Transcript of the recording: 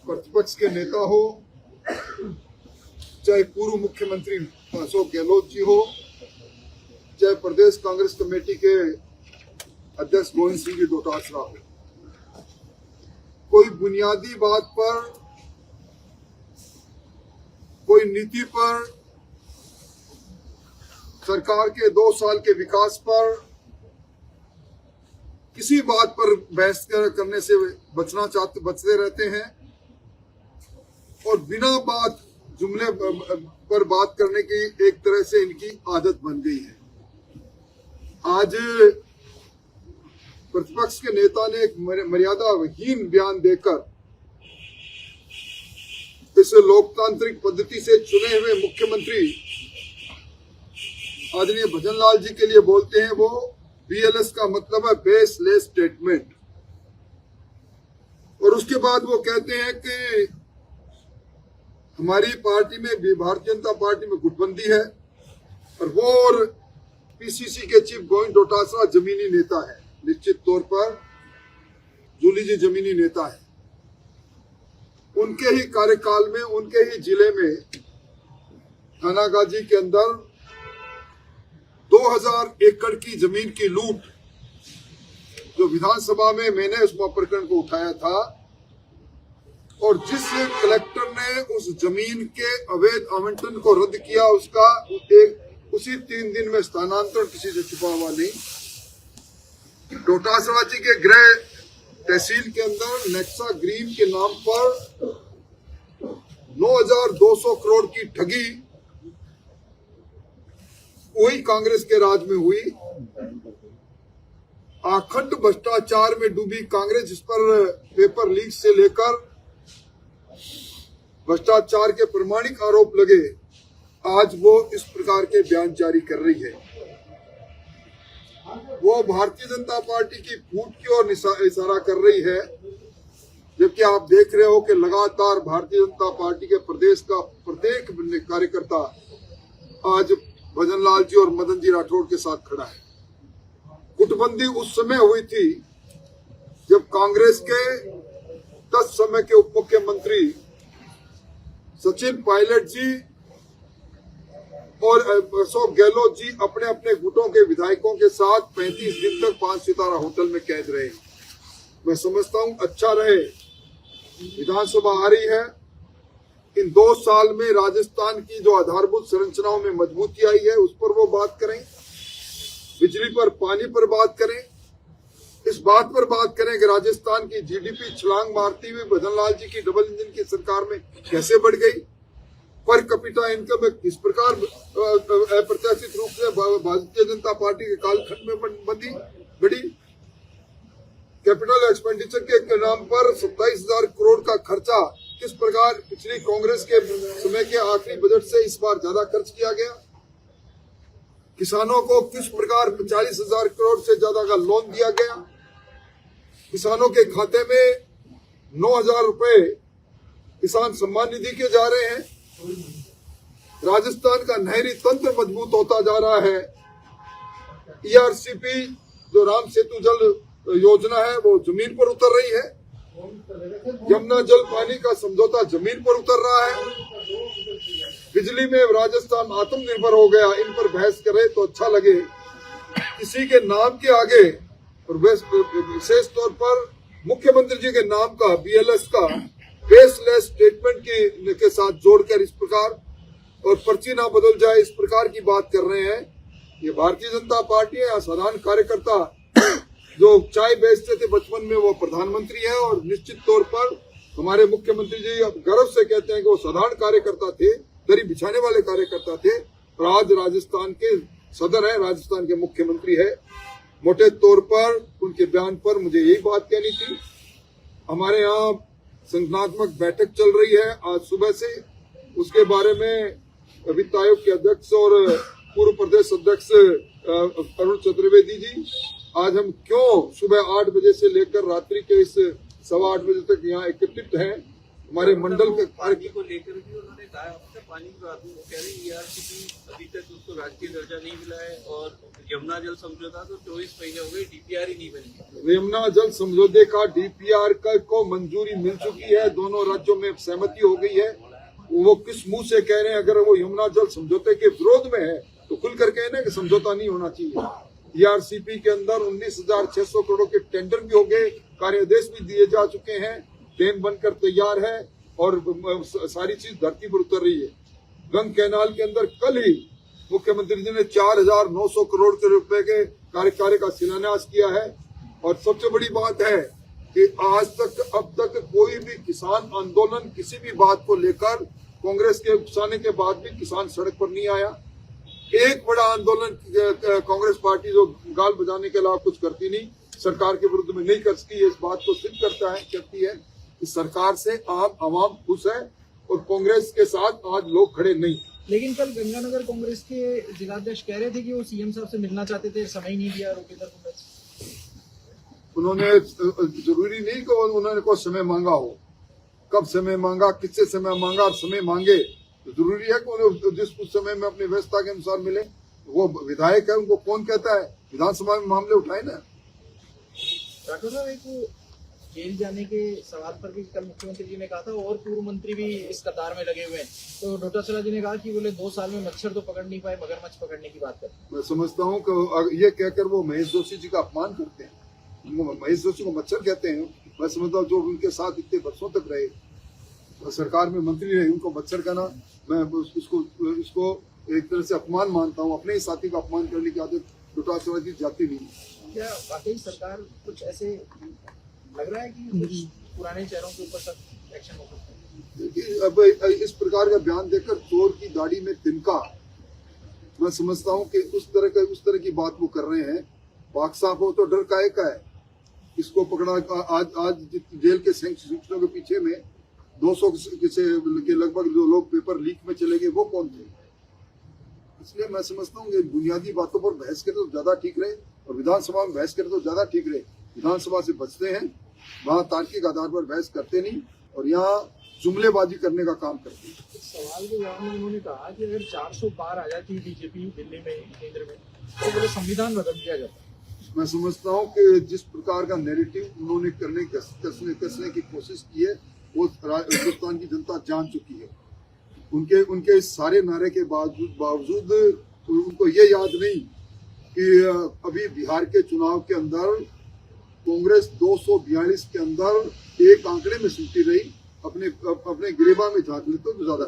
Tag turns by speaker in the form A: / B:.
A: प्रतिपक्ष के नेता हो, चाहे पूर्व मुख्यमंत्री अशोक गहलोत जी हो, चाहे प्रदेश कांग्रेस कमेटी के अध्यक्ष गोविंद सिंह जी डोटासरा हो, कोई बुनियादी बात पर, कोई नीति पर, सरकार के 2 साल के विकास पर, किसी बात पर बहस करने से बचते रहते हैं और बिना बात जुमले पर बात करने की एक तरह से इनकी आदत बन गई है। आज प्रतिपक्ष के नेता ने एक मर्यादाहीन बयान देकर इस लोकतांत्रिक पद्धति से चुने हुए मुख्यमंत्री आदरणीय भजन लाल जी के लिए बोलते हैं, वो BLS का मतलब है बेसलेस स्टेटमेंट। और उसके बाद वो कहते हैं कि हमारी पार्टी में भी, भारतीय जनता पार्टी में गुटबंदी है और वो और PCC के चीफ गोविंद डोटासरा जमीनी नेता है। निश्चित तौर पर जूली जी जमीनी नेता है। उनके ही कार्यकाल में, उनके ही जिले में थानागाजी के अंदर 2000 एकड़ की जमीन की लूट, जो विधानसभा में मैंने उस प्रकरण को उठाया था, और जिस कलेक्टर ने उस जमीन के अवैध आवंटन को रद्द किया, उसका उसी 3 दिन में स्थानांतरण किसी से छुपा हुआ नहीं। डोटासरा जी के गृह तहसील के अंदर नेक्सा ग्रीन के नाम पर 9,200 करोड़ की ठगी वही कांग्रेस के राज में हुई। अखंड भ्रष्टाचार में डूबी कांग्रेस, जिस पर पेपर लीक से लेकर भ्रष्टाचार के प्रमाणिक आरोप लगे, आज वो इस प्रकार के बयान जारी कर रही है। वो भारतीय जनता पार्टी की फूट की ओर इशारा कर रही है, जबकि आप देख रहे हो कि लगातार भारतीय जनता पार्टी के प्रदेश का प्रत्येक कार्यकर्ता आज भजन लाल जी और मदन जी राठौड़ के साथ खड़ा है। गुटबंदी उस समय हुई थी जब कांग्रेस के तत्समय के उप मुख्यमंत्री सचिन पायलट जी और अशोक गहलोत जी अपने अपने गुटों के विधायकों के साथ 35 दिन तक 5 सितारा होटल में कैद रहे। मैं समझता हूं अच्छा रहे, विधानसभा आ रही है, इन 2 साल में राजस्थान की जो आधारभूत संरचनाओं में मजबूती आई है उस पर वो बात करें, बिजली पर, पानी पर बात करें, इस बात पर बात करें कि राजस्थान की GDP छलांग मारती हुई भजन लाल जी की डबल इंजन की सरकार में कैसे बढ़ गई, पर कैपिटा इनकम किस प्रकार अप्रत्याशित रूप से भारतीय जनता पार्टी के कालखंड में बढ़ी, कैपिटल एक्सपेंडिचर के नाम पर 27,000 करोड़ का खर्चा किस प्रकार पिछली कांग्रेस के समय के आखिरी बजट से इस बार ज्यादा खर्च किया गया, किसानों को किस प्रकार 40,000 करोड़ से ज्यादा का लोन दिया गया, किसानों के खाते में 9,000 रुपए किसान सम्मान निधि के जा रहे हैं, राजस्थान का नहरी तंत्र मजबूत होता जा रहा है, ERCP जो राम सेतु जल योजना है वो जमीन पर उतर रही है, यमुना जल पानी का समझौता जमीन पर उतर रहा है, बिजली में राजस्थान आत्मनिर्भर हो गया। इन पर बहस करे तो अच्छा लगे, किसी के नाम के आगे और विशेष तौर पर मुख्यमंत्री जी के नाम का BLS का बेसलेस स्टेटमेंट के साथ जोड़कर इस प्रकार, और पर्ची ना बदल जाए इस प्रकार की बात कर रहे हैं। ये भारतीय जनता पार्टी है या साधारण कार्यकर्ता जो चाय बेचते थे बचपन में वो प्रधानमंत्री है, और निश्चित तौर पर हमारे मुख्यमंत्री जी अब गर्व से कहते हैं कि वो साधारण कार्यकर्ता थे, दरी बिछाने वाले कार्यकर्ता थे, और आज राजस्थान के सदर है, राजस्थान के मुख्यमंत्री है। मोटे तौर पर उनके बयान पर मुझे यही बात कहनी थी। हमारे यहाँ संगठनात्मक बैठक चल रही है आज सुबह से, उसके बारे में वित्त आयोग के अध्यक्ष और पूर्व प्रदेश अध्यक्ष अरुण चतुर्वेदी जी, आज हम क्यों सुबह 8 बजे से लेकर रात्रि के इस 8:15 बजे तक यहाँ एकत्रित हैं, हमारे मंडल के
B: पानी को लेकर भी उन्होंने कहा आपसे पानी की बात में वो कह रहे हैं ERCP अभी तक उसको राष्ट्रीय दर्जा नहीं मिला है और यमुना जल समझौता तो 24 महीने हो गए DPR ही नहीं बनी।
A: यमुना जल समझौते का DPR को मंजूरी मिल चुकी है, दोनों राज्यों में सहमति हो गई है। वो किस मुंह से कह रहे हैं? अगर वो यमुना जल समझौते के विरोध में है तो खुल कर कहना कि समझौता नहीं होना चाहिए। ERCP के अंदर 19,600 करोड़ के टेंडर भी हो गए, कार्यादेश भी दिए जा चुके हैं, डैम बनकर तैयार है और सारी चीज धरती पर उतर रही है। गंग कैनाल के अंदर कल ही मुख्यमंत्री जी ने 4,900 करोड़ के रुपए के कार्य का शिलान्यास किया है। और सबसे बड़ी बात है कि आज तक अब तक कोई भी किसान आंदोलन किसी भी बात को लेकर कांग्रेस के उकसाने के बाद भी किसान सड़क पर नहीं आया। एक बड़ा आंदोलन कांग्रेस पार्टी जो गाल बजाने के अलावा कुछ करती नहीं, सरकार के विरुद्ध में नहीं कर सकी, इस बात को सिद्ध करती है कि सरकार से आवाम खुश है और कांग्रेस के साथ आज लोग खड़े नहीं।
C: लेकिन कल गंगानगर कांग्रेस के जिलाध्यक्ष कह रहे थे कि वो सीएम साहब से मिलना चाहते थे, समय नहीं दिया रोकेदर कांग्रेस।
A: उन्होंने जरूरी नहीं कि उन्होंने कोई समय मांगा हो, कब समय मांगा, किससे समय मांगा, और समय मांगे तो जरूरी है कि उन्हें जिस कुछ समय में अपनी व्यवस्था के अनुसार मिले। वो विधायक है, उनको कौन कहता है विधानसभा में मामले उठाए ना।
C: राठौर साहब, एक जेल जाने के सवाल पर भी कल मुख्यमंत्री जी ने कहा था और पूर्व मंत्री भी इस कतार में लगे हुए हैं, तो डोटासरा जी ने कहा कि बोले 2 साल में मच्छर तो पकड़ नहीं पाए, मगरमच्छ पकड़ने की बात करते।
A: मैं समझता हूँ कि ये कहकर वो महेश जोशी जी का अपमान करते हैं। महेश जोशी को मच्छर कहते हैं। मैं समझता हूँ जो उनके साथ इतने वर्षों तक रहे, सरकार में मंत्री रहे, उनको मच्छर कहना मैं इसको एक तरह से अपमान मानता हूँ। अपने ही साथी का अपमान करने की आदत डोटासरा जी जाती नहीं।
C: क्या वाकई सरकार कुछ ऐसे लग रहा है कि पुराने चेहरों के ऊपर सब एक्शन हो सकता है?
A: अब इस प्रकार का बयान देकर चोर की दाढ़ी में तिनका, मैं समझता हूँ कि उस तरह की बात वो कर रहे हैं। पाक साहब हो तो डर काहे का है? इसको पकड़ा आज जेल के संरक्षकों के पीछे में 200 के लगभग जो लोग पेपर लीक में चले गए वो कौन थे? इसलिए मैं समझता हूँ कि बुनियादी बातों पर बहस करे तो ज्यादा ठीक रहे और विधानसभा में बहस करे तो ज्यादा ठीक रहे। विधानसभा से बचते हैं, वहाँ तार्किक आधार पर बहस करते नहीं और यहाँ जुमलेबाजी करने का काम करते हैं।
C: सवाल के जवाब में उन्होंने कहा कि अगर 400 पार आ जाती बीजेपी दिल्ली में, केंद्र में, तो पूरा संविधान बदल दिया जाता।
A: मैं समझता हूँ कि जिस प्रकार का नैरेटिव उन्होंने कसने की कोशिश की है वो हिंदुस्तान की जनता जान चुकी है। उनके इस सारे नारे के बावजूद उनको ये याद नहीं कि अभी बिहार के चुनाव के अंदर कांग्रेस 242 के अंदर एक आंकड़े में सुनती रही, अपने गिरेबा में झांक ले तो ज्यादा।